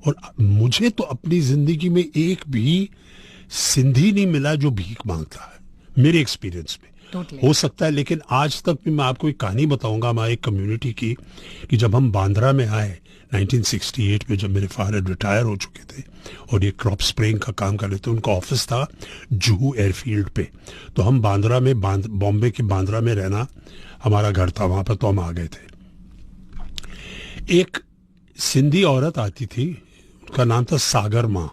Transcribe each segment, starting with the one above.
और मुझे तो अपनी जिंदगी में एक भी सिंधी नहीं मिला जो भीख मांगता है, मेरे एक्सपीरियंस में। हो सकता है, लेकिन आज तक भी मैं आपको एक कहानी बताऊंगा हमारी कम्युनिटी की, कि जब हम बांद्रा में आए 1968 में, जब मेरे फादर रिटायर हो चुके थे और ये क्रॉप स्प्रेइंग का काम कर रहे थे, उनका ऑफिस था जुहू एयरफील्ड पे, तो हम बांद्रा में, बॉम्बे के बांद्रा में रहना हमारा घर था, वहां पर तो हम आ गए थे। एक सिंधी औरत आती थी, उनका नाम था सागर माँ।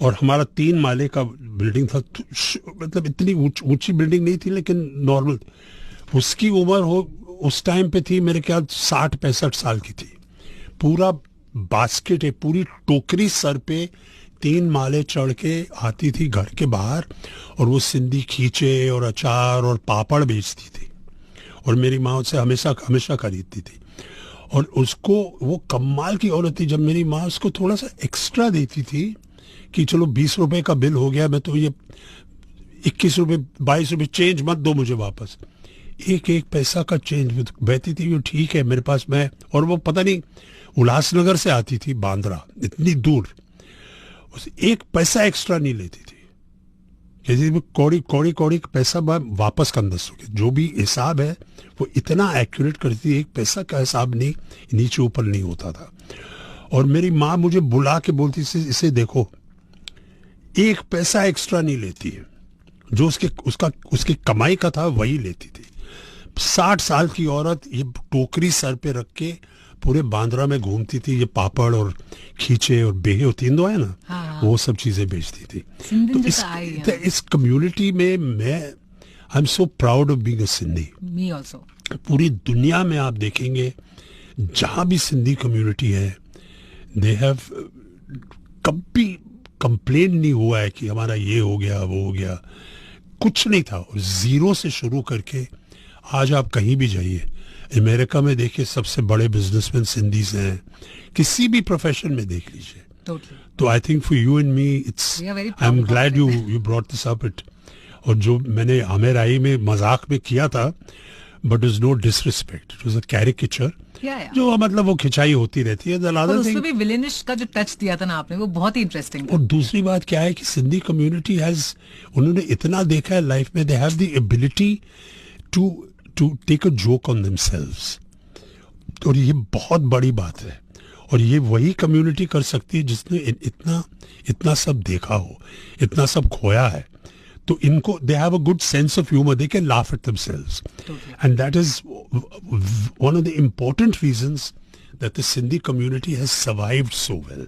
और हमारा 3 माले का बिल्डिंग था, मतलब इतनी ऊंची बिल्डिंग नहीं थी लेकिन नॉर्मल। उसकी उम्र उस टाइम पे थी मेरे ख्याल 60-65 साल की थी। पूरा बास्केट है, पूरी टोकरी सर पे 3 माले चढ़ के आती थी घर के बाहर, और वो सिंधी खींचे और अचार और पापड़ बेचती थी, और मेरी माँ उससे हमेशा हमेशा खरीदती थी। और उसको, वो कमाल की औरत थी, जब मेरी माँ उसको थोड़ा सा एक्स्ट्रा देती थी कि चलो 20 रुपए का बिल हो गया, मैं तो ये 21 रुपए 22 रुपए चेंज मत दो मुझे वापस, एक पैसा का चेंज बहती थी, वो ठीक है मेरे पास। मैं, और वो पता नहीं उल्लासनगर से आती थी बांद्रा, इतनी दूर, उस 1 पैसा एक्स्ट्रा नहीं लेती थी। कहती कौड़ी पैसा वापस कर 10 रुपये, जो भी हिसाब है वो इतना एक्यूरेट करती थी, 1 पैसा का हिसाब नहीं नीचे ऊपर नहीं होता था। और मेरी माँ मुझे बुला के बोलती, इसे देखो 1 पैसा एक्स्ट्रा नहीं लेती है, जो उसकी कमाई का था वही लेती थी। 60 साल की औरत ये टोकरी सर पे रख के पूरे बांद्रा में घूमती थी, ये पापड़ और खींचे और बेहे होती है ना, हाँ। वो सब चीजें बेचती थी। तो इस कम्युनिटी में मैं, I am so proud of being a Sindhi. Me also. पूरी दुनिया में आप देखेंगे जहां भी सिंधी कम्युनिटी है, दे हैव, कभी कंप्लेन नहीं हुआ है कि हमारा ये हो गया वो हो गया, कुछ नहीं था। जीरो से शुरू करके आज आप कहीं भी जाइए, अमेरिका में देखिए सबसे बड़े बिजनेसमैन सिंधीज हैं, किसी भी प्रोफेशन में देख लीजिए। तो I think for you and me it's, I am glad you brought this up it. और जो मैंने आमिर आई में मजाक में किया था, but is no disrespect, it was a caricature, जो मतलब वो खिंचाई होती रहती है। उसमें भी विलेनिश का जो टच दिया था ना आपने, वो बहुत ही इंटरेस्टिंग था। और दूसरी बात क्या है कि सिंधी कम्युनिटी हैज, उन्होंने इतना देखा है लाइफ में, they have the ability to take a joke on themselves, और ये बहुत बड़ी बात है। और ये वही कम्युनिटी कर सकती है जिसने इतना सब देखा हो, इतना सब खोया है। तो इनको, they have a good sense of humour, they can laugh at themselves, and that is one of the important reasons that the Sindhi community has survived so well.